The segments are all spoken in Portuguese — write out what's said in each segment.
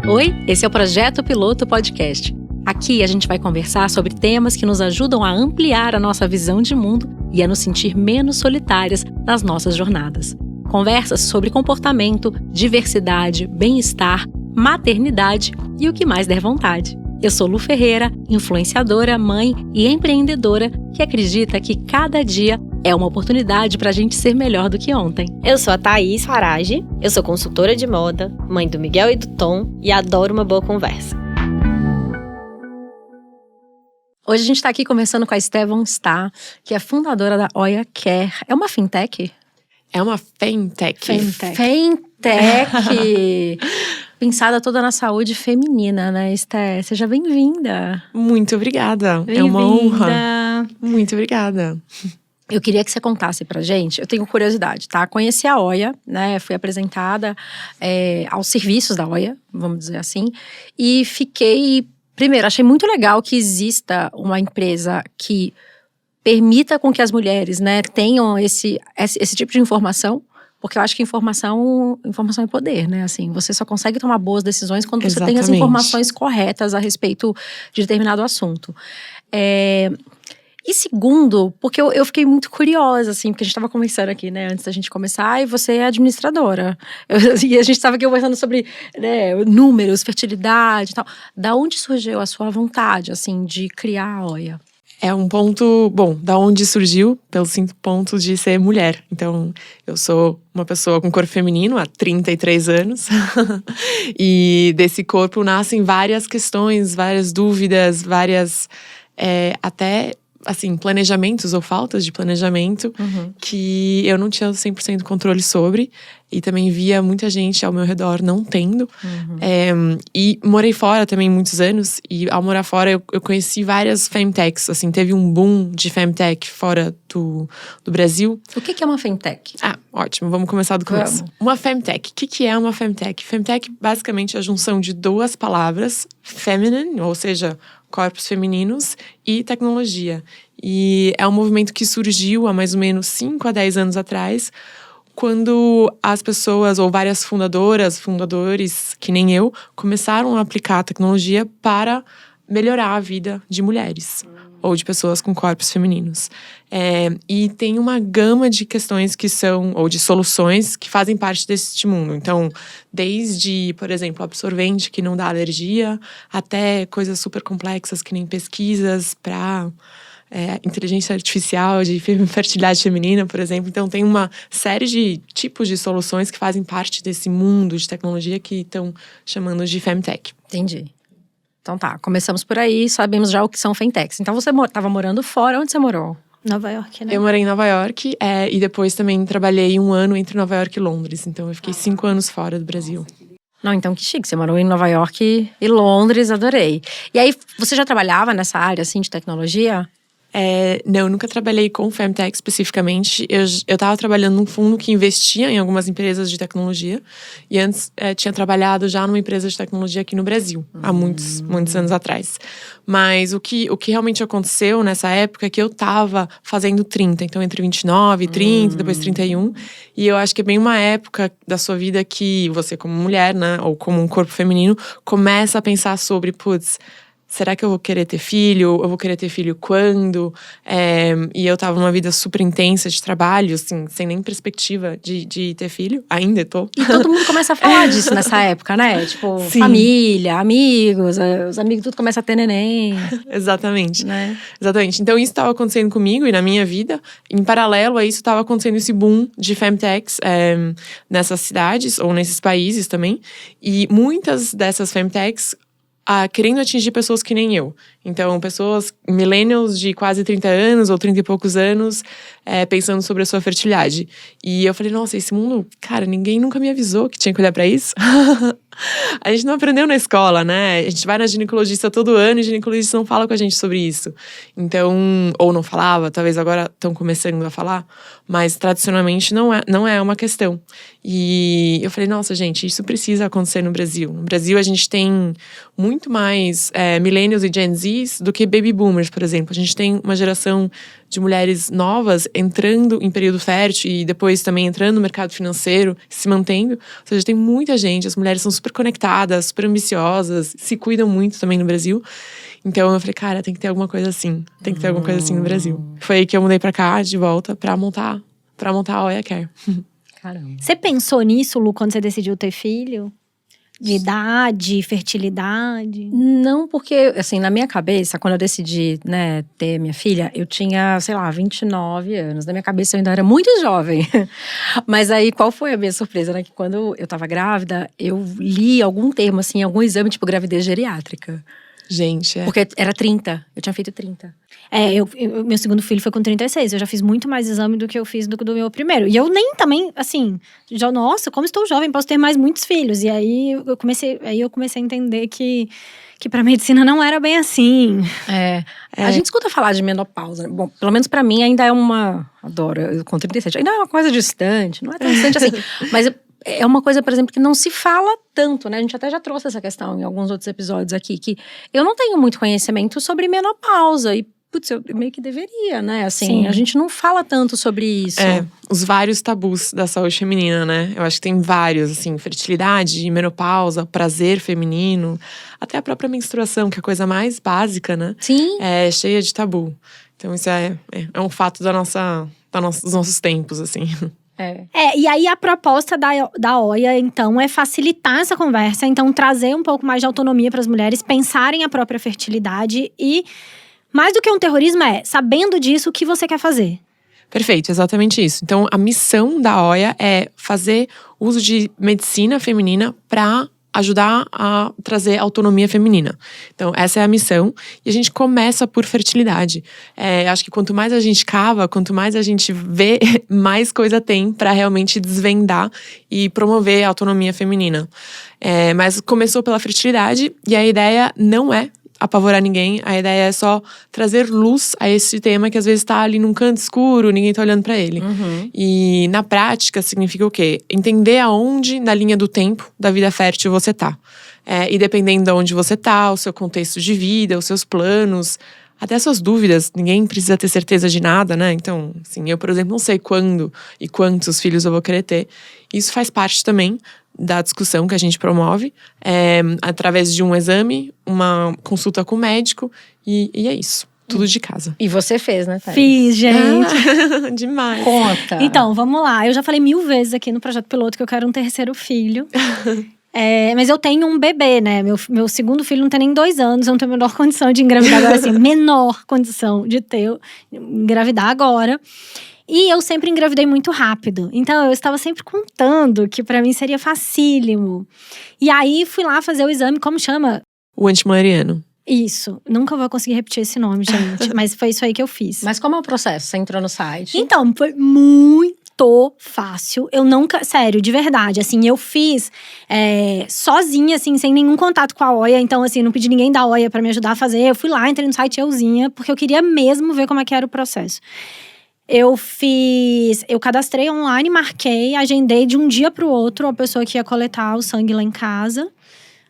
Oi, esse é o Projeto Piloto Podcast. Aqui a gente vai conversar sobre temas que nos ajudam a ampliar a nossa visão de mundo e a nos sentir menos solitárias nas nossas jornadas. Conversas sobre comportamento, diversidade, bem-estar, maternidade e o que mais der vontade. Eu sou Lu Ferreira, influenciadora, mãe e empreendedora que acredita que cada dia é uma oportunidade para a gente ser melhor do que ontem. Eu sou a Thaís Farage, eu sou consultora de moda, mãe do Miguel e do Tom e adoro uma boa conversa. Hoje a gente está aqui conversando com a Estevão Star, que é fundadora da Oya Care. É uma fintech? É uma femtech. Fintech! Pensada toda na saúde feminina, né, Esté? Seja bem-vinda. Muito obrigada. Bem-vinda. É uma honra. Muito obrigada. Eu queria que você contasse pra gente, eu tenho curiosidade, tá? Conheci a Oya, né? Fui apresentada aos serviços da Oya, vamos dizer assim. E fiquei… Primeiro, achei muito legal que exista uma empresa que permita com que as mulheres, né, tenham esse tipo de informação. Porque eu acho que informação é poder, né? Assim, você só consegue tomar boas decisões quando você tem as informações corretas a respeito de determinado assunto. E segundo, porque eu fiquei muito curiosa, assim, porque a gente estava conversando aqui, né, antes da gente começar, e você é administradora. E a gente estava aqui conversando sobre, né, números, fertilidade e tal. Da onde surgiu a sua vontade, assim, de criar a Oya? É um ponto, da onde surgiu, pelo simples ponto de ser mulher. Então, eu sou uma pessoa com corpo feminino há 33 anos. E desse corpo nascem várias questões, várias dúvidas, várias, até, assim, planejamentos ou faltas de planejamento que eu não tinha 100% controle sobre. E também via muita gente ao meu redor não tendo. E morei fora também muitos anos. E ao morar fora eu conheci várias femtechs. Assim, teve um boom de femtech fora do Brasil. O que é uma femtech? Ótimo. Vamos começar do começo. Vamos. Uma femtech. O que é uma femtech? Femtech basicamente é a junção de duas palavras. Feminine, ou seja, corpos femininos, e tecnologia. E é um movimento que surgiu há mais ou menos 5 a 10 anos atrás, quando as pessoas, ou várias fundadores, que nem eu, começaram a aplicar a tecnologia para melhorar a vida de mulheres ou de pessoas com corpos femininos. E tem uma gama de questões que são, ou de soluções que fazem parte desse mundo. Então, desde, por exemplo, absorvente que não dá alergia, até coisas super complexas que nem pesquisas para… inteligência artificial, de fertilidade feminina, por exemplo. Então, tem uma série de tipos de soluções que fazem parte desse mundo de tecnologia que estão chamando de femtech. Entendi. Então tá, começamos por aí, sabemos já o que são femtechs. Então você estava morando fora, onde você morou? Nova York, né? Eu morei em Nova York e depois também trabalhei 1 ano entre Nova York e Londres. Então, eu fiquei 5 anos fora do Brasil. Não, então que chique, você morou em Nova York e Londres, adorei. E aí, você já trabalhava nessa área, assim, de tecnologia? Não, eu nunca trabalhei com femtech especificamente. Eu estava trabalhando num fundo que investia em algumas empresas de tecnologia. E antes tinha trabalhado já numa empresa de tecnologia aqui no Brasil, há muitos anos atrás. Mas o que realmente aconteceu nessa época é que eu estava fazendo 30. Então, entre 29 e 30, depois 31. E eu acho que é bem uma época da sua vida que você, como mulher, né, ou como um corpo feminino, começa a pensar sobre, será que eu vou querer ter filho? Eu vou querer ter filho quando? E eu tava numa vida super intensa de trabalho, assim, sem nem perspectiva de ter filho. Ainda tô. E todo mundo começa a falar disso nessa época, né? Tipo, sim. Família, amigos, os amigos tudo começa a ter neném. Exatamente. Né? Exatamente. Então isso estava acontecendo comigo e na minha vida. Em paralelo a isso, estava acontecendo esse boom de femtechs nessas cidades ou nesses países também. E muitas dessas femtechs querendo atingir pessoas que nem eu. Então, pessoas, millennials de quase 30 anos ou 30 e poucos anos, pensando sobre a sua fertilidade. E eu falei, nossa, esse mundo, cara, ninguém nunca me avisou que tinha que olhar pra isso. A gente não aprendeu na escola, né? A gente vai na ginecologista todo ano e o ginecologista não fala com a gente sobre isso. Então, ou não falava, talvez agora estão começando a falar, mas tradicionalmente não é uma questão. E eu falei, nossa, gente, isso precisa acontecer no Brasil. No Brasil, a gente tem muito mais millennials e Gen Zs do que baby boomers, por exemplo. A gente tem uma geração de mulheres novas entrando em período fértil e depois também entrando no mercado financeiro, se mantendo. Ou seja, tem muita gente, as mulheres são super conectadas, super ambiciosas, se cuidam muito também no Brasil. Então eu falei, cara, tem que ter alguma coisa assim. Tem que ter alguma coisa assim no Brasil. Foi aí que eu mudei pra cá, de volta, pra montar a Oya Care. Caramba. Você pensou nisso, Lu, quando você decidiu ter filho? De idade, fertilidade? Não, porque, assim, na minha cabeça, quando eu decidi, né, ter minha filha, eu tinha, sei lá, 29 anos. Na minha cabeça, eu ainda era muito jovem. Mas aí, qual foi a minha surpresa, né? Que quando eu tava grávida, eu li algum termo, assim, algum exame, tipo, gravidez geriátrica. Gente, Porque era 30, eu tinha feito 30. Meu segundo filho foi com 36. Eu já fiz muito mais exame do que eu fiz do meu primeiro. E eu nem também, assim, já, nossa, como estou jovem, posso ter mais muitos filhos. E aí eu comecei a entender que pra medicina não era bem assim. A gente escuta falar de menopausa. Bom, pelo menos pra mim ainda é uma… Adoro, eu com 37. Ainda é uma coisa distante, não é tão distante assim. Mas é uma coisa, por exemplo, que não se fala tanto, né? A gente até já trouxe essa questão em alguns outros episódios aqui. Que eu não tenho muito conhecimento sobre menopausa. E, putz, eu meio que deveria, né? Assim, Sim. A gente não fala tanto sobre isso. Os vários tabus da saúde feminina, né? Eu acho que tem vários, assim, fertilidade, menopausa, prazer feminino, até a própria menstruação, que é a coisa mais básica, né? Sim. É cheia de tabu. Então isso é um fato dos nossos tempos, assim. E aí a proposta da Oya, então, é facilitar essa conversa. Então, trazer um pouco mais de autonomia para as mulheres pensarem a própria fertilidade. E, mais do que um terrorismo, sabendo disso, o que você quer fazer. Perfeito, exatamente isso. Então, a missão da Oya é fazer uso de medicina feminina para ajudar a trazer autonomia feminina. Então, essa é a missão. E a gente começa por fertilidade. Acho que quanto mais a gente cava, quanto mais a gente vê, mais coisa tem para realmente desvendar e promover a autonomia feminina. Mas começou pela fertilidade e a ideia não é apavorar ninguém, a ideia é só trazer luz a esse tema que às vezes tá ali num canto escuro, ninguém tá olhando pra ele. E na prática significa o quê? Entender aonde na linha do tempo da vida fértil você tá. E dependendo de onde você tá, o seu contexto de vida, os seus planos, até suas dúvidas, ninguém precisa ter certeza de nada, né? Então, assim, eu, por exemplo, não sei quando e quantos filhos eu vou querer ter. Isso faz parte também da discussão que a gente promove, através de um exame, uma consulta com o médico, e é isso. Tudo de casa. E você fez, né, Thaís? Fiz, gente. Demais. Conta. Então, vamos lá. Eu já falei 1000 vezes aqui no Projeto Piloto que eu quero um terceiro filho. Mas eu tenho um bebê, né? Meu segundo filho não tem nem 2 anos. Eu não tenho a menor condição de engravidar agora, assim. Menor condição de engravidar agora. E eu sempre engravidei muito rápido. Então, eu estava sempre contando que pra mim seria facílimo. E aí, fui lá fazer o exame, como chama? O antimuleriano. Isso. Nunca vou conseguir repetir esse nome, gente. Mas foi isso aí que eu fiz. Mas como é o processo? Você entrou no site? Então, foi muito fácil. Eu nunca… Sério, de verdade. Assim, eu fiz sozinha, assim, sem nenhum contato com a Oya. Então, assim, não pedi ninguém da Oya pra me ajudar a fazer. Eu fui lá, entrei no site euzinha, porque eu queria mesmo ver como é que era o processo. Eu cadastrei online, marquei, agendei de um dia pro outro a pessoa que ia coletar o sangue lá em casa.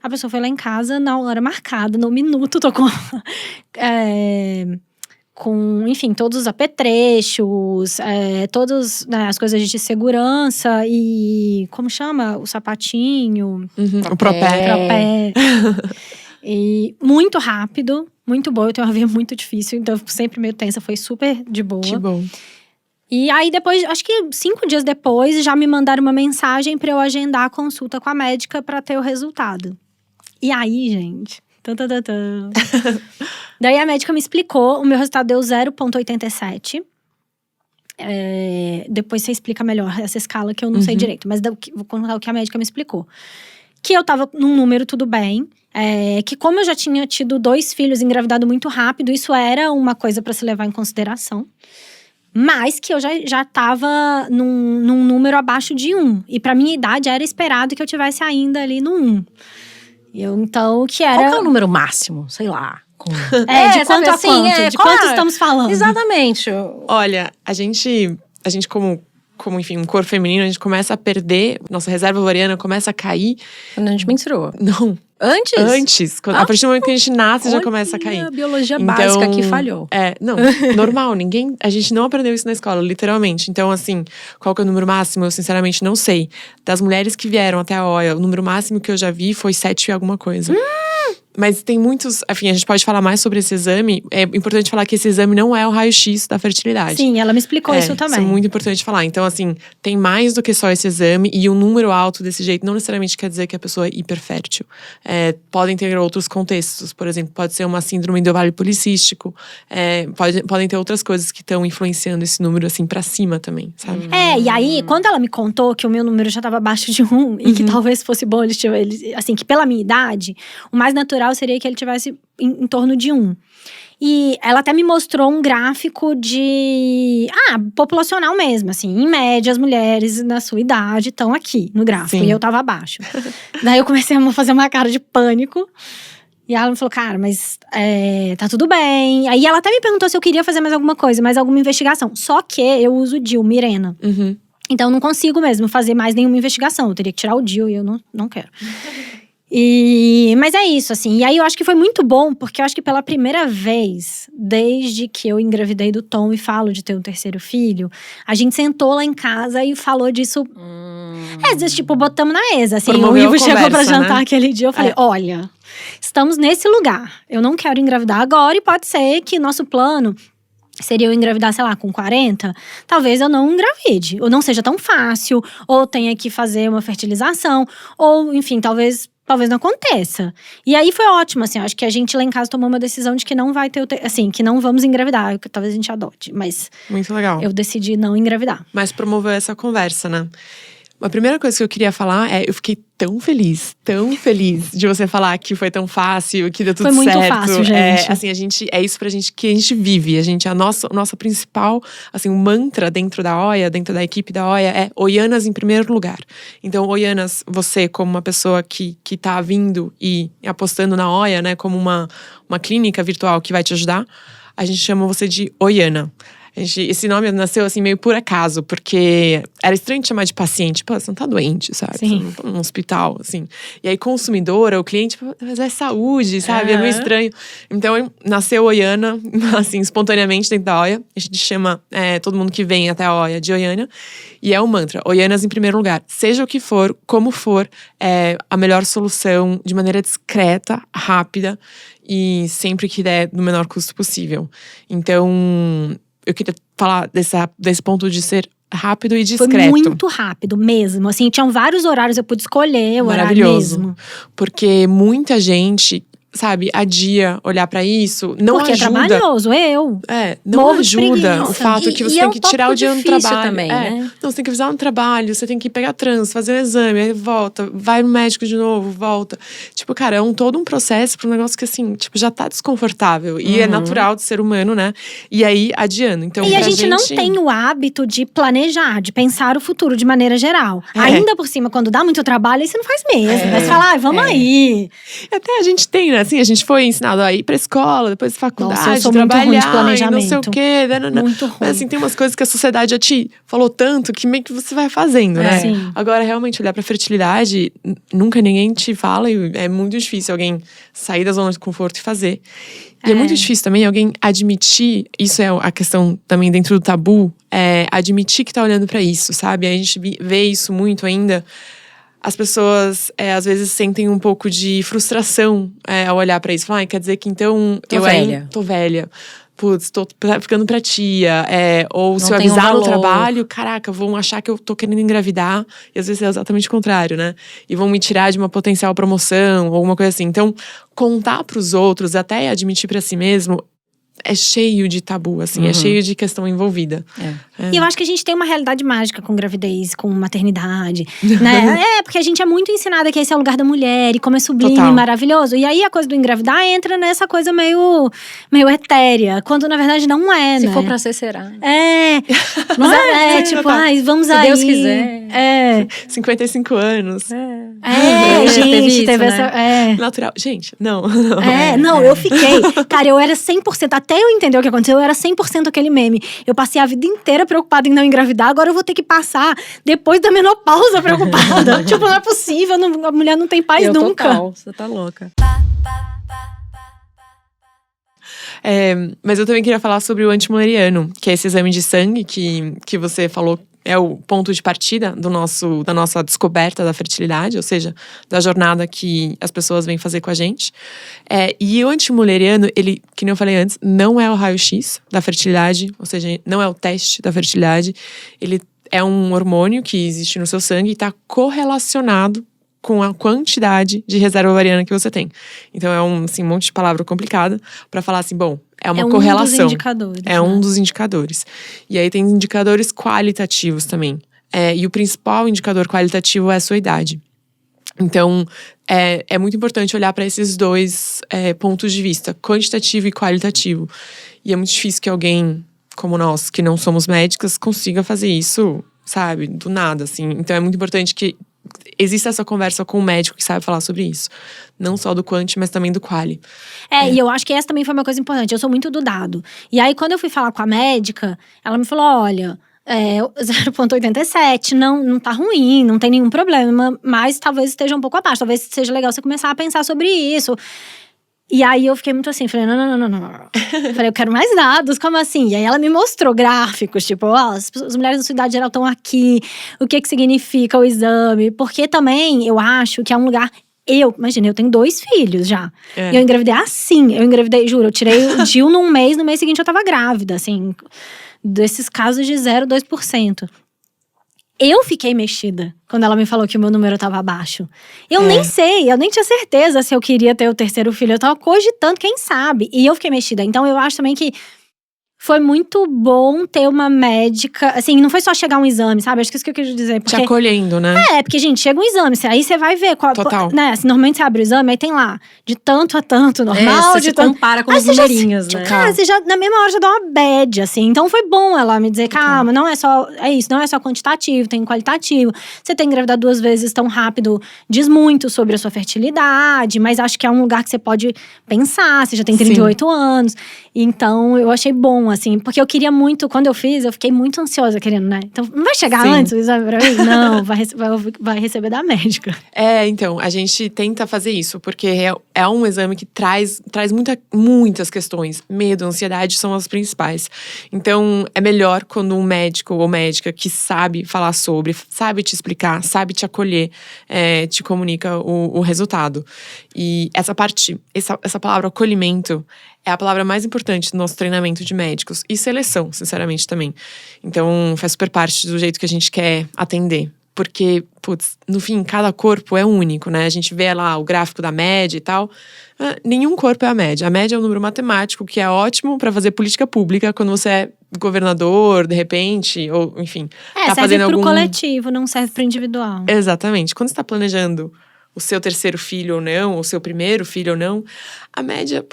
A pessoa foi lá em casa na hora marcada, no minuto, tô com, enfim, todos os apetrechos, todas, né, as coisas de segurança e… Como chama? O sapatinho. O propé. E muito rápido, muito bom. Eu tenho uma veia muito difícil, então eu fico sempre meio tensa. Foi super de boa. Que bom. E aí depois, acho que 5 dias depois, já me mandaram uma mensagem pra eu agendar a consulta com a médica pra ter o resultado. E aí, gente… Daí a médica me explicou, o meu resultado deu 0,87. Depois você explica melhor essa escala que eu não sei direito. Mas vou contar o que a médica me explicou. Que eu tava num número tudo bem. Que como eu já tinha tido 2 filhos engravidado muito rápido, isso era uma coisa pra se levar em consideração. Mas que eu já tava num número abaixo de 1. E pra minha idade era esperado que eu tivesse ainda ali no 1. Então, que era… Qual que é o número máximo? Sei lá. de quanto a quanto? De quanto estamos falando? Exatamente. Olha, a gente como enfim, um corpo feminino, a gente começa a perder, nossa reserva ovariana começa a cair. Quando a gente menstruou. Não. Antes? A partir do momento que a gente nasce, já começa a cair. A biologia básica aqui falhou. Não, normal, a gente não aprendeu isso na escola, literalmente. Então, assim, qual que é o número máximo? Eu, sinceramente, não sei. Das mulheres que vieram até a OIA, o número máximo que eu já vi foi 7 e alguma coisa. Mas tem muitos… Enfim, a gente pode falar mais sobre esse exame. É importante falar que esse exame não é o raio-x da fertilidade. Sim, ela me explicou isso também. Isso é muito importante falar. Então, assim, tem mais do que só esse exame. E um número alto desse jeito não necessariamente quer dizer que a pessoa é hiperfértil. Podem ter outros contextos. Por exemplo, pode ser uma síndrome do ovário policístico. Podem ter outras coisas que estão influenciando esse número, assim, pra cima também, sabe? E aí, quando ela me contou que o meu número já estava abaixo de 1 e que talvez fosse bom ele assim, que pela minha idade, o mais natural seria que ele tivesse em torno de 1. E ela até me mostrou um gráfico de… populacional mesmo, assim. Em média, as mulheres na sua idade estão aqui no gráfico. Sim. E eu tava abaixo. Daí eu comecei a fazer uma cara de pânico. E ela me falou, cara, mas tá tudo bem. Aí ela até me perguntou se eu queria fazer mais alguma coisa, mais alguma investigação. Só que eu uso DIU, Mirena. Então eu não consigo mesmo fazer mais nenhuma investigação. Eu teria que tirar o DIU e eu não quero. Mas é isso, assim. E aí eu acho que foi muito bom, porque eu acho que pela primeira vez, desde que eu engravidei do Tom e falo de ter um terceiro filho, a gente sentou lá em casa e falou disso. Tipo, botamos na mesa, assim. Promoveu o Ivo chegou pra jantar, né? aquele dia, eu falei, olha, estamos nesse lugar. Eu não quero engravidar agora e pode ser que nosso plano seria eu engravidar, sei lá, com 40, talvez eu não engravide. Ou não seja tão fácil, ou tenha que fazer uma fertilização, ou, enfim, talvez não aconteça. E aí foi ótimo, assim, acho que a gente lá em casa tomou uma decisão de que não vai ter, assim, que não vamos engravidar, talvez a gente adote, mas… Muito legal. Eu decidi não engravidar. Mas promoveu essa conversa, né? A primeira coisa que eu queria falar eu fiquei tão feliz de você falar que foi tão fácil, que deu tudo certo. Foi muito fácil, gente. Assim, é isso pra gente que a gente vive. A nossa principal, assim, o mantra dentro da OIA, dentro da equipe da OIA é Oianas em primeiro lugar. Então, Oianas, você como uma pessoa que tá vindo e apostando na OIA, né, como uma clínica virtual que vai te ajudar, a gente chama você de Oiana. Esse nome nasceu assim meio por acaso, porque era estranho te chamar de paciente. Pô, você não tá doente, sabe? Sim. Você não tá num hospital, assim. E aí, consumidora, o cliente, mas é saúde, sabe? É meio estranho. Então, nasceu Oiana, assim, espontaneamente dentro da OIA. A gente chama todo mundo que vem até a OIA de Oiana. E é o mantra, Oianas em primeiro lugar. Seja o que for, como for, a melhor solução, de maneira discreta, rápida. E sempre que der, no menor custo possível. Então… Eu queria falar desse ponto de ser rápido e discreto. Foi muito rápido mesmo. Assim, tinham vários horários, eu pude escolher o horário mesmo. Porque muita gente, sabe, adia olhar pra isso. Não porque ajuda. Porque é trabalhoso, não ajuda o fato que você tem que tirar o dia no trabalho. Também, né? Não, você tem que avisar no trabalho, você tem que pegar trânsito, fazer o exame, aí volta, vai no médico de novo, volta. Tipo, cara, é todo um processo pra um negócio que, assim, tipo, já tá desconfortável. E é natural de ser humano, né? E aí, adiando. Então, e a gente não tem o hábito de planejar, de pensar o futuro de maneira geral. Ainda por cima, quando dá muito trabalho, aí você não faz mesmo. Mas você fala, vamos aí. Até a gente tem, né? Assim, a gente foi ensinado a ir pra escola, depois faculdade, nossa, eu sou trabalhar, muito ruim de planejamento. não sei o quê. Muito ruim. Mas assim, tem umas coisas que a sociedade já te falou tanto que meio que você vai fazendo, né? Sim. Agora, realmente, olhar pra fertilidade, nunca ninguém te fala e é muito difícil alguém sair da zona de conforto e fazer. E é muito difícil também alguém admitir, isso é a questão também dentro do tabu, admitir que tá olhando pra isso, sabe? A gente vê isso muito ainda. As pessoas, às vezes, sentem um pouco de frustração ao olhar pra isso. Falam, quer dizer que então… Tô velha. Putz, tô ficando pra tia. Ou não se eu avisar no trabalho, caraca, vão achar que eu tô querendo engravidar. E às vezes é exatamente o contrário, né? E vão me tirar de uma potencial promoção, ou alguma coisa assim. Então, contar pros outros, até admitir pra si mesmo… é cheio de tabu, assim, é cheio de questão envolvida. E eu acho que a gente tem uma realidade mágica com gravidez, com maternidade, né? Porque a gente é muito ensinada que esse é o lugar da mulher e como é sublime, Total. maravilhoso. E aí a coisa do engravidar entra nessa coisa meio etérea, quando na verdade não é, Se né? for pra ser, será. Não é, tipo, ai, vamos Se aí. Deus quiser. 55 anos. Gente, isso, teve né? essa. Natural. Gente, não. Não, eu fiquei. Cara, eu era 100%. Até eu entender o que aconteceu, eu era 100% aquele meme. Eu passei a vida inteira preocupada em não engravidar, agora eu vou ter que passar depois da menopausa preocupada. Tipo, não é possível, a mulher não tem paz nunca. Total, você tá louca. Mas eu também queria falar sobre o antimuleriano, que é esse exame de sangue que você falou é o ponto de partida da nossa descoberta da fertilidade, ou seja, da jornada que as pessoas vêm fazer com a gente. E o antimuleriano, ele, que nem eu falei antes, não é o raio-x da fertilidade, ou seja, não é o teste da fertilidade. Ele é um hormônio que existe no seu sangue e está correlacionado com a quantidade de reserva ovariana que você tem. Então é um monte de palavra complicada para falar assim, bom, é uma correlação. É um dos indicadores. É um dos indicadores. E aí tem indicadores qualitativos também. E o principal indicador qualitativo é a sua idade. Então, é muito importante olhar para esses dois pontos de vista, quantitativo e qualitativo. E é muito difícil que alguém como nós, que não somos médicas, consiga fazer isso, sabe, do nada, assim. Então é muito importante que exista essa conversa com um médico que sabe falar sobre isso. Não só do quanti, mas também do quali. E eu acho que essa também foi uma coisa importante. Eu sou muito do dado. E aí, quando eu fui falar com a médica, ela me falou, olha… 0,87, não tá ruim, não tem nenhum problema, mas talvez esteja um pouco abaixo, talvez seja legal você começar a pensar sobre isso. E aí eu fiquei muito assim, falei, não. Falei, eu quero mais dados, como assim? E aí ela me mostrou gráficos, tipo, as mulheres da sua idade geral estão aqui, o que significa o exame, porque também eu acho que é um lugar… Imagina, eu tenho 2 filhos já. E eu engravidei assim, juro, eu tirei o DIU num mês, no mês seguinte eu tava grávida, assim… Desses casos de 0,2%. Eu fiquei mexida quando ela me falou que o meu número tava baixo. Eu nem sei, eu nem tinha certeza se eu queria ter o 3º filho. Eu tava cogitando, quem sabe. E eu fiquei mexida. Então eu acho também que foi muito bom ter uma médica… Assim, não foi só chegar um exame, sabe? Acho que é isso que eu quis dizer. Te acolhendo, né? Porque, gente, chega um exame, aí você vai ver qual… Total. Né? Assim, normalmente você abre o exame, aí tem lá, de tanto a tanto, normal, você de se tanto… compara com os numerinhos, né? Cara, você já, na mesma hora, já dá uma bad, assim. Então, foi bom ela me dizer, calma, não é só… É isso, não é só quantitativo, tem qualitativo. Você ter engravidado 2 vezes tão rápido diz muito sobre a sua fertilidade. Mas acho que é um lugar que você pode pensar, você já tem 38 anos. Então, eu achei bom, assim. Porque eu queria muito, quando eu fiz, eu fiquei muito ansiosa querendo, né? Então, não vai chegar antes o exame pra mim? Não, vai receber da médica. Então, a gente tenta fazer isso, porque é um exame que traz muitas questões. Medo, ansiedade são as principais. Então, é melhor quando um médico ou médica que sabe falar sobre, sabe te explicar, sabe te acolher, te comunica o resultado. E essa palavra acolhimento é a palavra mais importante do nosso treinamento de médicos. E seleção, sinceramente, também. Então, faz super parte do jeito que a gente quer atender. Porque, no fim, cada corpo é único, né? A gente vê lá o gráfico da média e tal. Nenhum corpo é a média. A média é um número matemático que é ótimo para fazer política pública quando você é governador, de repente, ou enfim. Tá serve fazendo pro coletivo, não serve pro individual. Exatamente. Quando você tá planejando o seu 3º filho ou não, ou o seu 1º filho ou não, a média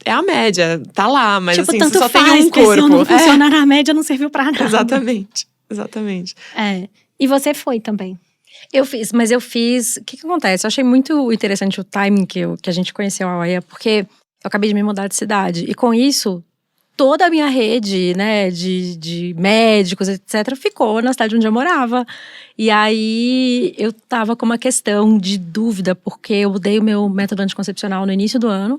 é a média, tá lá, mas tipo, assim, tanto você só faz, tem um corpo. Se não funcionar a média, não serviu pra nada. Exatamente. E você foi também? Eu fiz, o que acontece? Eu achei muito interessante o timing que a gente conheceu a Oia, porque eu acabei de me mudar de cidade, e com isso… Toda a minha rede, né, de médicos, etc., ficou na cidade onde eu morava. E aí, eu tava com uma questão de dúvida, porque eu mudei o meu método anticoncepcional no início do ano.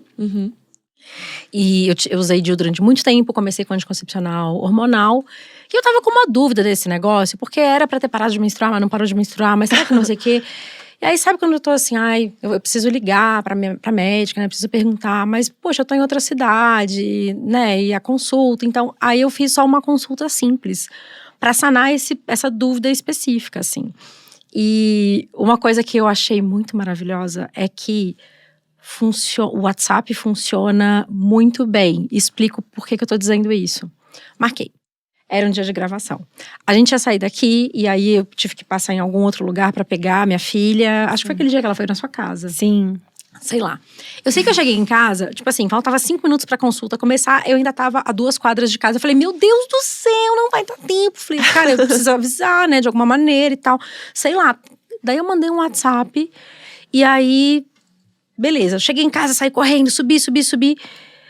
E eu usei DIU durante muito tempo, comecei com anticoncepcional hormonal. E eu tava com uma dúvida desse negócio, porque era pra ter parado de menstruar, mas não parou de menstruar, mas será que não sei o quê? E aí, sabe quando eu tô assim, eu preciso ligar pra médica, né? Preciso perguntar, mas, poxa, eu tô em outra cidade, né? E a consulta. Então, aí eu fiz só uma consulta simples pra sanar essa dúvida específica, assim. E uma coisa que eu achei muito maravilhosa é que o WhatsApp funciona muito bem. Explico por que eu tô dizendo isso. Marquei. Era um dia de gravação. A gente ia sair daqui e aí eu tive que passar em algum outro lugar pra pegar minha filha. Acho que foi aquele dia que ela foi na sua casa. Sim. Sei lá. Eu sei que eu cheguei em casa, tipo assim, faltava 5 minutos pra consulta começar, eu ainda tava a 2 quadras de casa. Eu falei, meu Deus do céu, não vai dar tempo. Falei, cara, eu preciso avisar, né, de alguma maneira e tal. Sei lá. Daí eu mandei um WhatsApp e aí, beleza. Cheguei em casa, saí correndo, subi.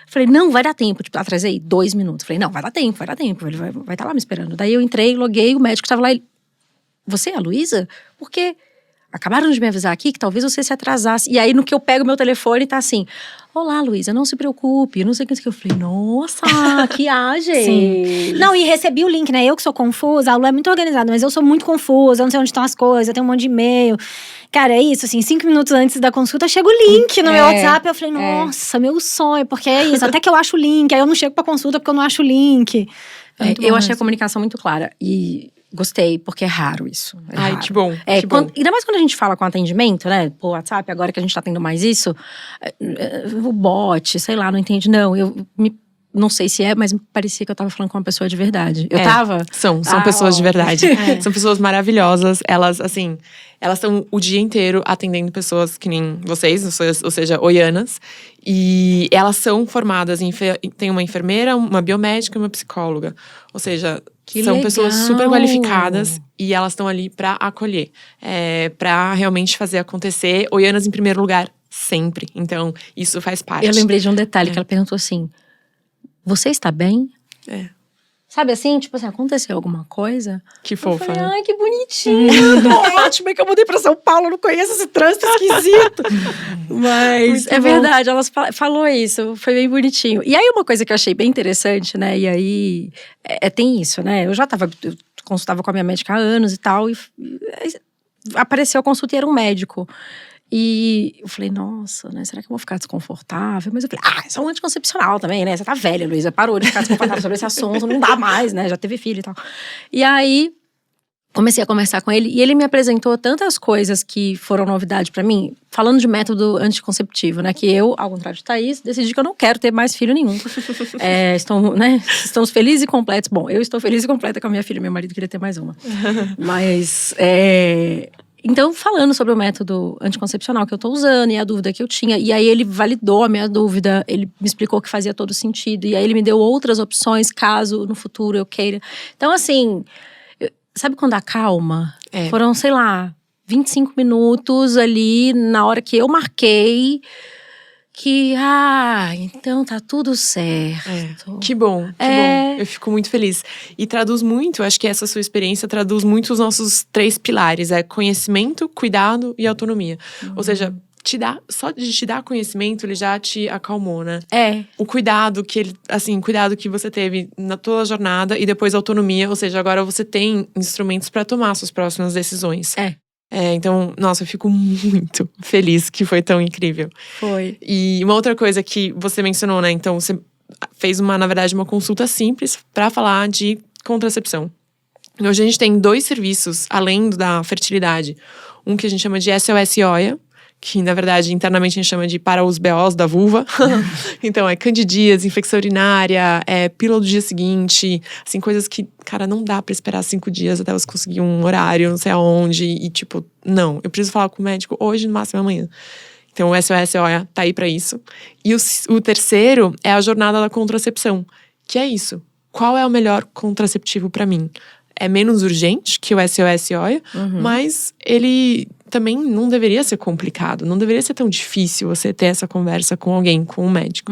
Falei, não, vai dar tempo. Tipo, atrasei 2 minutos. Falei, não, vai dar tempo. Ele vai estar lá me esperando. Daí eu entrei, loguei, o médico tava lá. Ele, você é a Luísa? Porque acabaram de me avisar aqui que talvez você se atrasasse. E aí, no que eu pego meu telefone, tá assim, olá, Luísa, não se preocupe. Não sei o que. Eu falei, nossa, que agem. Sim. Não, e recebi o link, né? Eu que sou confusa, a Lu é muito organizada, mas eu sou muito confusa, eu não sei onde estão as coisas, eu tenho um monte de e-mail. Cara, é isso, assim, 5 minutos antes da consulta, chega o link no meu WhatsApp. Eu falei, nossa, meu sonho, porque é isso. Até que eu acho o link, aí eu não chego pra consulta porque eu não acho o link. Eu achei a comunicação muito clara. E gostei, porque é raro isso. Ai, raro. que bom. Ainda mais quando a gente fala com atendimento, né? Pô, WhatsApp, agora que a gente tá tendo mais isso. O bot, sei lá, não entende. Não, não sei se é, mas me parecia que eu tava falando com uma pessoa de verdade. Eu tava? São pessoas de verdade. São pessoas maravilhosas. Elas, assim, elas estão o dia inteiro atendendo pessoas que nem vocês, ou seja, oianas. E elas são formadas tem uma enfermeira, uma biomédica e uma psicóloga. Ou seja, são pessoas super qualificadas e elas estão ali pra acolher. Pra realmente fazer acontecer. Oianas em primeiro lugar, sempre. Então, isso faz parte. Eu lembrei de um detalhe que ela perguntou assim, você está bem? Sabe assim, tipo assim, aconteceu alguma coisa? Que fofa. Eu falei, ai, que bonitinho, ótimo, é que eu mudei pra São Paulo, não conheço esse trânsito esquisito. Mas é verdade, ela falou isso, foi bem bonitinho. E aí uma coisa que eu achei bem interessante, né, e aí tem isso, né, eu consultava com a minha médica há anos e tal, e apareceu a consulta e era um médico. E eu falei, nossa, né, será que eu vou ficar desconfortável? Mas eu falei, isso é um anticoncepcional também, né? Você tá velha, Luísa, parou de ficar desconfortável sobre esse assunto, não dá mais, né? Já teve filho e tal. E aí, comecei a conversar com ele e ele me apresentou tantas coisas que foram novidade pra mim, falando de método anticonceptivo, né? Que eu, ao contrário de Thaís, decidi que eu não quero ter mais filho nenhum. Estamos felizes e completos. Bom, eu estou feliz e completa com a minha filha, meu marido queria ter mais uma. Mas, então, falando sobre o método anticoncepcional que eu tô usando e a dúvida que eu tinha. E aí, ele validou a minha dúvida. Ele me explicou que fazia todo sentido. E aí, ele me deu outras opções, caso no futuro eu queira. Então, assim, sabe quando acalma? Foram, sei lá, 25 minutos ali, na hora que eu marquei. Que, então tá tudo certo. Que bom, que bom. Eu fico muito feliz. E traduz muito, acho que essa sua experiência traduz muito os nossos 3 pilares. Conhecimento, cuidado e autonomia. Ou seja, só de te dar conhecimento, ele já te acalmou, né? O cuidado cuidado que você teve na tua jornada e depois a autonomia. Ou seja, agora você tem instrumentos pra tomar suas próximas decisões. Então, nossa, eu fico muito feliz que foi tão incrível. Foi. E uma outra coisa que você mencionou, né? Então, você fez na verdade, uma consulta simples pra falar de contracepção. Hoje a gente tem 2 serviços, além da fertilidade. Um que a gente chama de SOS OIA, que na verdade internamente a gente chama de para os BOs da vulva. Então candidíase, infecção urinária, pílula do dia seguinte, assim, coisas que, cara, não dá pra esperar 5 dias até você conseguir um horário, não sei aonde, e tipo, não, eu preciso falar com o médico hoje, no máximo amanhã. Então o SOS OIA tá aí pra isso. E o terceiro é a jornada da contracepção, que é isso. Qual é o melhor contraceptivo pra mim? É menos urgente que o SOS OIA, mas ele também não deveria ser complicado. Não deveria ser tão difícil você ter essa conversa com alguém, com um médico.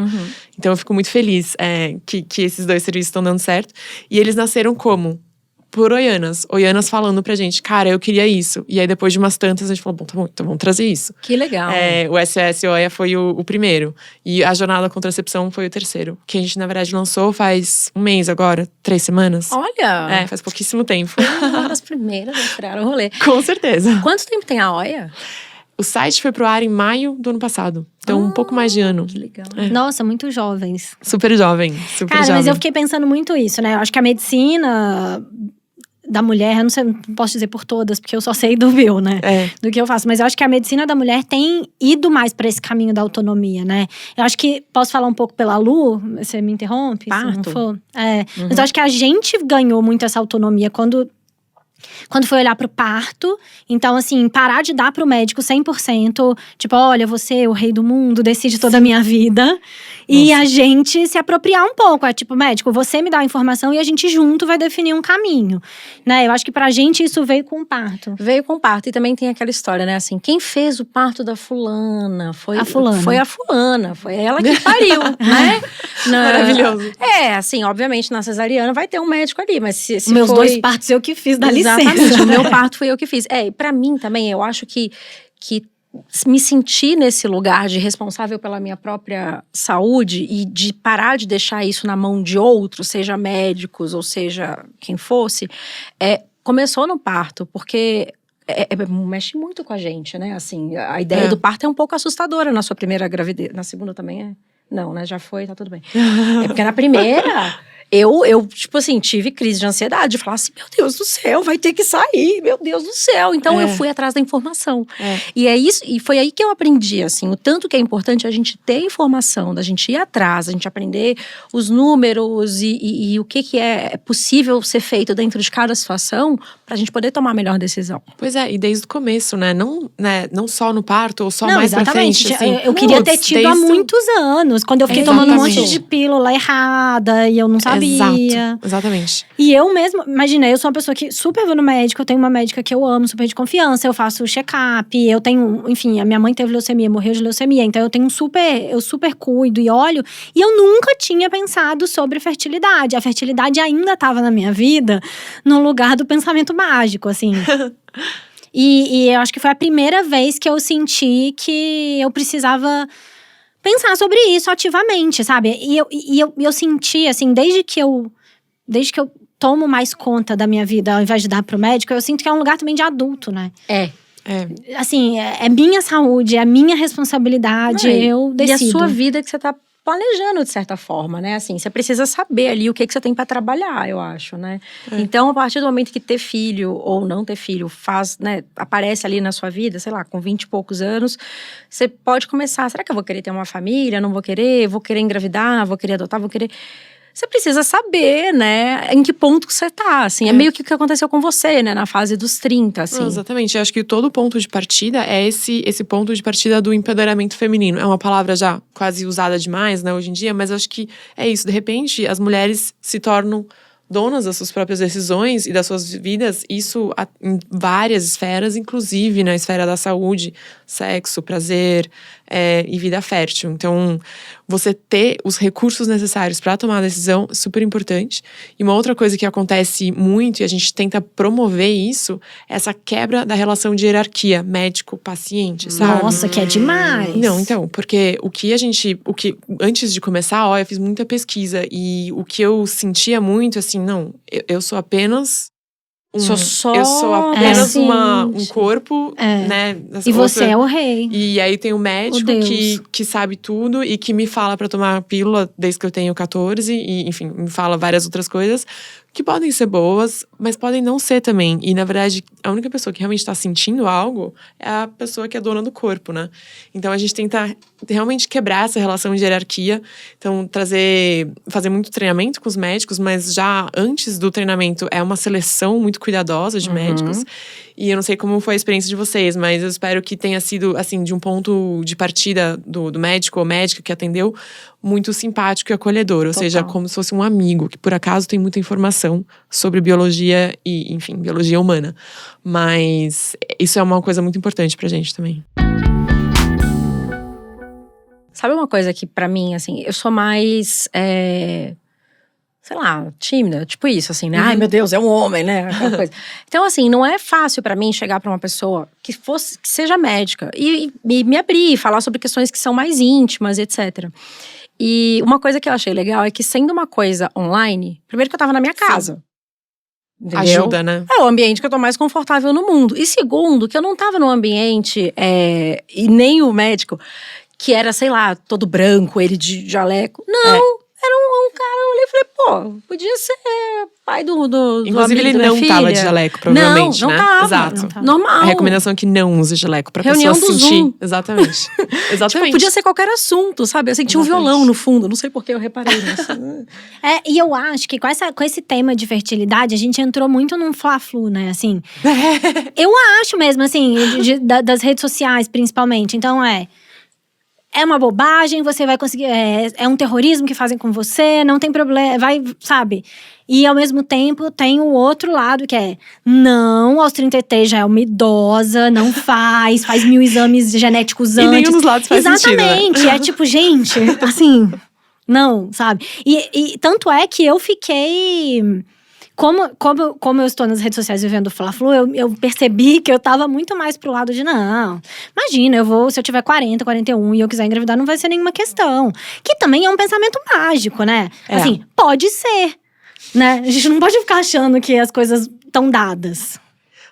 Então eu fico muito feliz que esses 2 serviços estão dando certo. E eles nasceram como? Por oianas. Oianas falando pra gente, cara, eu queria isso. E aí depois de umas tantas a gente falou, bom, tá bom, então vamos trazer isso. Que legal. O SOS OIA foi o primeiro. E a jornada da contracepção foi o terceiro. Que a gente, na verdade, lançou faz 1 mês agora, 3 semanas. Olha! Faz pouquíssimo tempo. Uma das primeiras a criar o rolê. Com certeza. Quanto tempo tem a OIA? O site foi pro ar em maio do ano passado. Então, um pouco mais de ano. Que legal. Nossa, muito jovens. Super jovem, super Cara, jovem. mas eu fiquei pensando muito isso, né? Eu acho que a medicina da mulher, eu não sei, não posso dizer por todas, porque eu só sei do meu, né? Do que eu faço. Mas eu acho que a medicina da mulher tem ido mais para esse caminho da autonomia, né? Eu acho que, posso falar um pouco pela Lu? Você me interrompe? Parto. Se não for? Mas eu acho que a gente ganhou muito essa autonomia quando foi olhar pro parto. Então, assim, parar de dar pro médico 100%. Tipo, olha, você, o rei do mundo, decide toda a minha vida. E a gente se apropriar um pouco. É tipo, médico, você me dá a informação e a gente junto vai definir um caminho. Né? Eu acho que pra gente isso veio com o parto. Veio com o parto. E também tem aquela história, né? Assim, quem fez o parto da fulana? Foi a fulana. Foi ela que pariu, né? Maravilhoso. Assim, obviamente, na cesariana vai ter um médico ali. Mas se Meus 2 partos eu que fiz, dá licença. Exatamente, o meu parto fui eu que fiz. E pra mim também, eu acho que me sentir nesse lugar de responsável pela minha própria saúde e de parar de deixar isso na mão de outros, seja médicos ou seja quem fosse, começou no parto, porque mexe muito com a gente, né? Assim, a ideia do parto é um pouco assustadora na sua primeira gravidez. Na segunda também é? Não, né? Já foi, tá tudo bem. Porque na primeira… Eu, tipo assim, tive crise de ansiedade. De falar assim, meu Deus do céu, vai ter que sair. Meu Deus do céu. Então, eu fui atrás da informação. E é isso, e foi aí que eu aprendi, assim, o tanto que é importante a gente ter informação, da gente ir atrás, a gente aprender os números e o que é possível ser feito dentro de cada situação pra gente poder tomar a melhor decisão. Pois e desde o começo, né? Não só no parto, ou só mais pra frente. Assim, eu queria ter tido há muitos anos. Quando eu fiquei tomando um monte de pílula errada e eu não sabia. Exatamente. E eu mesma, imagina, eu sou uma pessoa que super vou no médico, eu tenho uma médica que eu amo, super de confiança, eu faço check-up, eu tenho, enfim, a minha mãe teve leucemia, morreu de leucemia, então eu super cuido e olho, e eu nunca tinha pensado sobre fertilidade. A fertilidade ainda estava na minha vida, no lugar do pensamento mágico, assim. E eu acho que foi a primeira vez que eu senti que eu precisava pensar sobre isso ativamente, sabe? E eu senti, assim, desde que eu tomo mais conta da minha vida, ao invés de dar pro médico, eu sinto que é um lugar também de adulto, né? Assim, é minha saúde, é minha responsabilidade, eu decido. E a sua vida que você tá planejando, de certa forma, né? Assim, você precisa saber ali o que você tem para trabalhar, eu acho, né? Então, a partir do momento que ter filho ou não ter filho faz, né, aparece ali na sua vida, sei lá, com 20 e poucos anos, você pode começar, será que eu vou querer ter uma família? Não vou querer engravidar? Vou querer adotar? Vou querer… Você precisa saber, né, em que ponto que você tá, assim. É meio que o que aconteceu com você, né, na fase dos 30, assim. Não, exatamente. Eu acho que todo ponto de partida é esse ponto de partida do empoderamento feminino. É uma palavra já quase usada demais, né, hoje em dia, mas eu acho que é isso. De repente, as mulheres se tornam donas das suas próprias decisões e das suas vidas, isso em várias esferas, inclusive na esfera da saúde, sexo, prazer e vida fértil. Então, você ter os recursos necessários para tomar a decisão é super importante. E uma outra coisa que acontece muito, e a gente tenta promover isso, é essa quebra da relação de hierarquia médico-paciente, sabe? Nossa, que é demais! Não, então, porque antes de começar, eu fiz muita pesquisa, e o que eu sentia muito, assim, não, eu sou apenas… Eu sou apenas um corpo, né? E você é o rei. E aí tem o médico que sabe tudo e que me fala pra tomar pílula desde que eu tenho 14. E, enfim, me fala várias outras coisas que podem ser boas, mas podem não ser também. E, na verdade, a única pessoa que realmente tá sentindo algo é a pessoa que é dona do corpo, né? Então, a gente tenta realmente quebrar essa relação de hierarquia. Então, fazer muito treinamento com os médicos, mas já antes do treinamento é uma seleção muito cuidadosa de médicos. E eu não sei como foi a experiência de vocês, mas eu espero que tenha sido, assim, de um ponto de partida do médico ou médica que atendeu, muito simpático e acolhedor. Ou seja, como se fosse um amigo, que por acaso tem muita informação sobre biologia e, enfim, biologia humana. Mas isso é uma coisa muito importante pra gente também. Sabe uma coisa que pra mim, assim, eu sou mais… sei lá, tímida, tipo isso, assim, né? Ai, meu Deus, é um homem, né? Aquela coisa. Então, assim, não é fácil pra mim chegar pra uma pessoa que seja médica e me abrir, falar sobre questões que são mais íntimas, etc. E uma coisa que eu achei legal é que, sendo uma coisa online, primeiro que eu tava na minha casa. Entendeu? Ajuda, né? É o ambiente que eu tô mais confortável no mundo. E segundo, que eu não tava num ambiente, e nem o médico, que era, sei lá, todo branco, ele de jaleco. Não! Era um cara, eu olhei e falei, pô, podia ser pai do Inclusive, amigo ele da não minha tava filha. de jaleco, provavelmente, não né? tava, Exato. não tava. Normal. A recomendação é que não use jaleco pra Reunião pessoa do se sentir. Zoom. Exatamente. Exatamente. Tipo, podia ser qualquer assunto, sabe? Eu senti um Exatamente. violão no fundo, não sei por que eu reparei nisso. E eu acho que com esse tema de fertilidade, a gente entrou muito num fla-flu, né? Assim, eu acho mesmo, assim, das redes sociais, principalmente. Então, é uma bobagem, você vai conseguir… É um terrorismo que fazem com você, não tem problema, vai, sabe? E, ao mesmo tempo, tem o outro lado, que não, aos 33 já é uma idosa, não faz 1000 exames genéticos antes. E nenhum dos lados faz sentido, né? Exatamente, é tipo, gente, assim… Não, sabe? E tanto é que eu fiquei… Como eu estou nas redes sociais vivendo o Fla-Flu, eu percebi que eu tava muito mais pro lado de não. Imagina, se eu tiver 40, 41 e eu quiser engravidar, não vai ser nenhuma questão. Que também é um pensamento mágico, né? Assim, pode ser, né? A gente não pode ficar achando que as coisas estão dadas.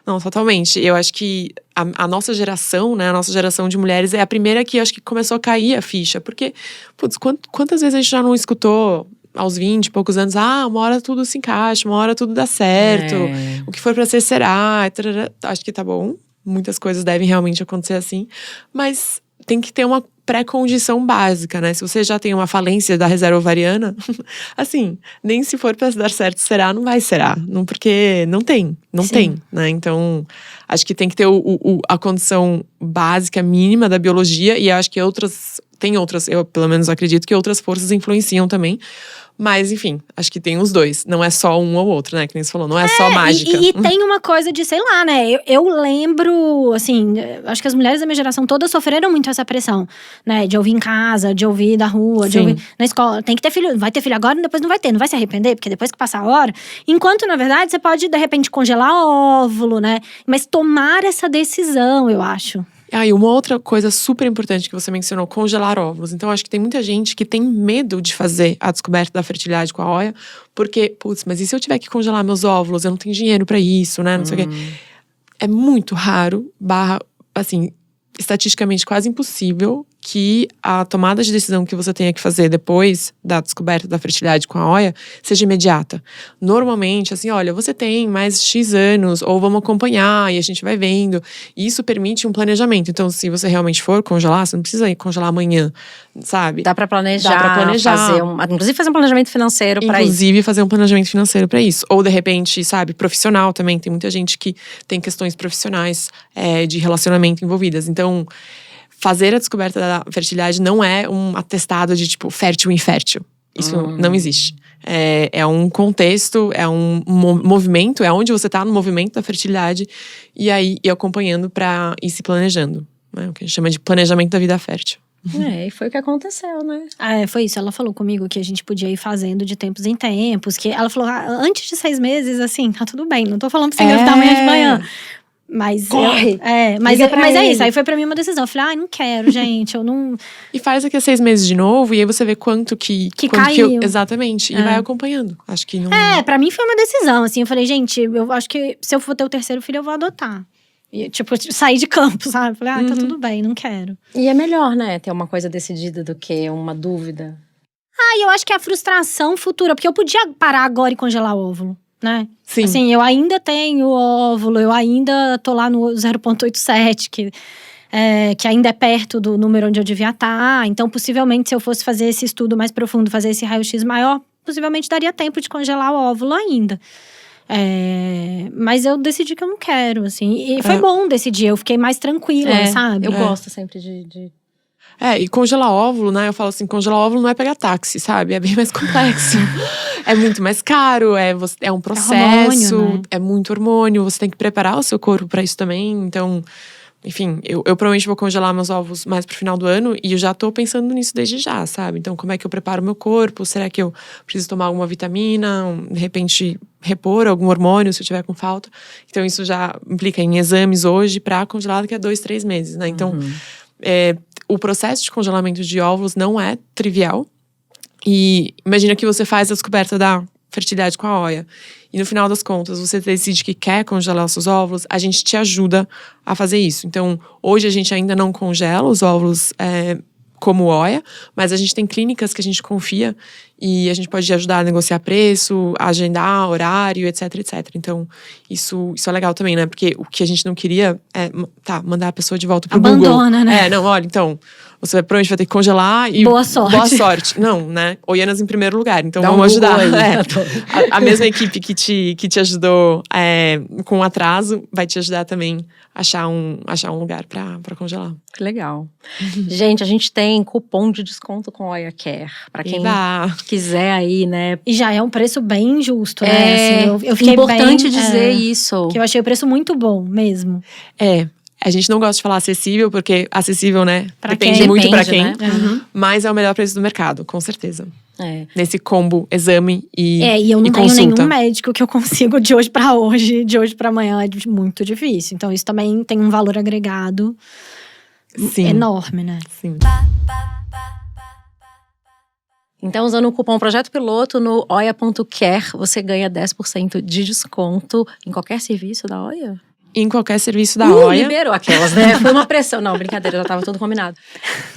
Não, totalmente. Eu acho que a nossa geração, né? A nossa geração de mulheres é a primeira que eu acho que começou a cair a ficha. Porque, putz, quantas vezes a gente já não escutou… Aos 20 e poucos anos, uma hora tudo se encaixa, uma hora tudo dá certo. O que for pra ser, será. Acho que tá bom. Muitas coisas devem realmente acontecer assim. Mas tem que ter uma pré-condição básica, né? Se você já tem uma falência da reserva ovariana, assim, nem se for pra dar certo será, não vai será. Não, porque não tem, né? Então, acho que tem que ter a condição básica, mínima da biologia. E acho que tem outras, eu pelo menos acredito que outras forças influenciam também. Mas, enfim, acho que tem os dois. Não é só um ou outro, né? Que nem você falou, não é só mágica. E tem uma coisa de, sei lá, né? Eu lembro, assim, acho que as mulheres da minha geração todas sofreram muito essa pressão, né? De ouvir em casa, de ouvir da rua, de ouvir na escola. Tem que ter filho, vai ter filho agora e depois não vai ter. Não vai se arrepender, porque depois que passar a hora… Enquanto, na verdade, você pode, de repente, congelar óvulo, né? Mas tomar essa decisão, eu acho. E uma outra coisa super importante que você mencionou, congelar óvulos. Então, acho que tem muita gente que tem medo de fazer a descoberta da fertilidade com a OIA, porque, putz, mas e se eu tiver que congelar meus óvulos? Eu não tenho dinheiro pra isso, né? Não sei o quê. É muito raro, assim, estatisticamente quase impossível que a tomada de decisão que você tenha que fazer depois da descoberta da fertilidade com a OIA seja imediata. Normalmente, assim, olha, você tem mais X anos, ou vamos acompanhar, e a gente vai vendo. E isso permite um planejamento. Então, se você realmente for congelar, você não precisa ir congelar amanhã, sabe? Dá pra planejar. Inclusive fazer um planejamento financeiro pra isso. Inclusive fazer um planejamento financeiro pra isso. Ou, de repente, sabe, profissional também. Tem muita gente que tem questões profissionais de relacionamento envolvidas. Então, fazer a descoberta da fertilidade não é um atestado de tipo fértil ou infértil. Isso não existe. É um contexto, é um movimento, é onde você tá no movimento da fertilidade e aí ir acompanhando pra ir se planejando. Né? O que a gente chama de planejamento da vida fértil. E foi o que aconteceu, né? Foi isso. Ela falou comigo que a gente podia ir fazendo de tempos em tempos. Que ela falou, antes de 6 meses, assim, tá tudo bem. Não tô falando pra você engravidar amanhã de manhã. Mas corre! Mas é isso, aí foi pra mim uma decisão. Eu falei, não quero, gente, eu não… E faz daqui a 6 meses de novo, e aí você vê quanto que caiu. Exatamente, e vai acompanhando. Acho que não… pra mim foi uma decisão, assim. Eu falei, gente, eu acho que se eu for ter o terceiro filho, eu vou adotar. E, tipo, sair de campo, sabe? Falei, tá tudo bem, não quero. E é melhor, né, ter uma coisa decidida do que uma dúvida. E eu acho que é a frustração futura, porque eu podia parar agora e congelar o óvulo. Né? Sim. Assim, eu ainda tenho óvulo, eu ainda tô lá no 0,87, que ainda é perto do número onde eu devia estar. Então, possivelmente, se eu fosse fazer esse estudo mais profundo, fazer esse raio-x maior, possivelmente daria tempo de congelar o óvulo ainda. Mas eu decidi que eu não quero, assim. E foi bom decidir, eu fiquei mais tranquila, sabe? Eu gosto sempre de… E congelar óvulo, né? Eu falo assim, congelar óvulo não é pegar táxi, sabe? É bem mais complexo. É muito mais caro, é um processo, hormônio, né? É muito hormônio. Você tem que preparar o seu corpo pra isso também. Então, enfim, eu provavelmente vou congelar meus ovos mais pro final do ano. E eu já tô pensando nisso desde já, sabe? Então, como é que eu preparo meu corpo? Será que eu preciso tomar alguma vitamina? De repente, repor algum hormônio se eu tiver com falta? Então, isso já implica em exames hoje pra congelar daqui a 2, 3 meses, né? Então… o processo de congelamento de óvulos não é trivial. E imagina que você faz a descoberta da fertilidade com a OIA. E no final das contas, você decide que quer congelar os seus óvulos, a gente te ajuda a fazer isso. Então, hoje a gente ainda não congela os óvulos como Oia, mas a gente tem clínicas que a gente confia e a gente pode ajudar a negociar preço, a agendar horário, etc, etc. Então, isso é legal também, né? Porque o que a gente não queria é, mandar a pessoa de volta pro Google. Abandona, né? Não, olha, então, você provavelmente vai ter que congelar e… Boa sorte. Boa sorte. Não, né? Oianas em primeiro lugar, então Dá vamos ajudar. A mesma equipe que te ajudou com o atraso vai te ajudar também a achar um lugar pra congelar. Que legal. Gente, a gente tem cupom de desconto com Oia Care. Pra quem quiser aí, né? E já é um preço bem justo, né? Assim, eu fiquei importante dizer isso. Que eu achei o preço muito bom mesmo. A gente não gosta de falar acessível, porque acessível, né? Depende muito pra quem. Né? Mas é o melhor preço do mercado, com certeza. Nesse combo, exame e e eu não tenho consulta. nenhum médico que eu consigo de hoje pra hoje, de hoje pra amanhã, é muito difícil. Então isso também tem um valor agregado enorme, né? Sim. Então, usando o cupom Projeto Piloto no oia.care, você ganha 10% de desconto em qualquer serviço da Oia? Em qualquer serviço da Oia. Liberou aquelas, né? Foi uma pressão. Não, brincadeira, já tava tudo combinado.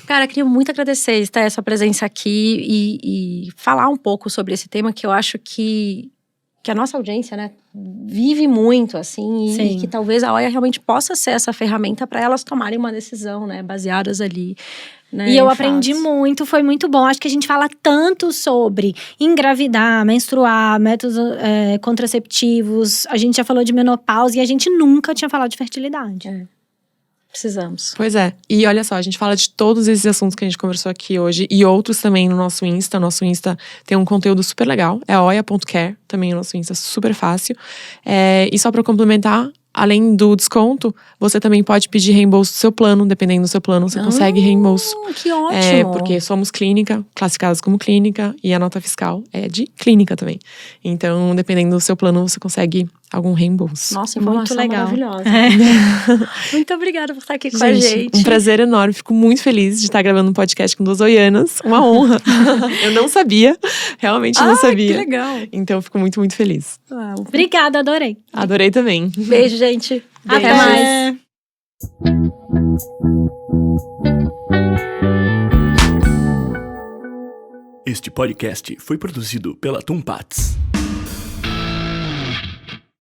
Cara, queria muito agradecer, Esté, essa presença aqui e falar um pouco sobre esse tema que eu acho que a nossa audiência, né, vive muito, assim, e que talvez a Oia realmente possa ser essa ferramenta para elas tomarem uma decisão, né, baseadas ali. Né, e eu aprendi muito, foi muito bom. Acho que a gente fala tanto sobre engravidar, menstruar, métodos contraceptivos. A gente já falou de menopausa e a gente nunca tinha falado de fertilidade. Precisamos. Pois é. E olha só, a gente fala de todos esses assuntos que a gente conversou aqui hoje e outros também no nosso Insta. Nosso Insta tem um conteúdo super legal. É oia.care, também o nosso Insta, super fácil. E só pra complementar, além do desconto, você também pode pedir reembolso do seu plano. Dependendo do seu plano, você consegue reembolso. Que ótimo! Porque somos clínica, classificadas como clínica. E a nota fiscal é de clínica também. Então, dependendo do seu plano, você consegue algum reembolso. Nossa, informação muito legal. Maravilhosa. Muito obrigada por estar aqui com a gente. Um prazer enorme. Fico muito feliz de estar gravando um podcast com 2 oianas. Uma honra. Eu não sabia. Realmente não sabia. Que legal. Então, eu fico muito, muito feliz. Obrigada, adorei. Adorei também. Beijo, gente. Até mais. Este podcast foi produzido pela Tumpats.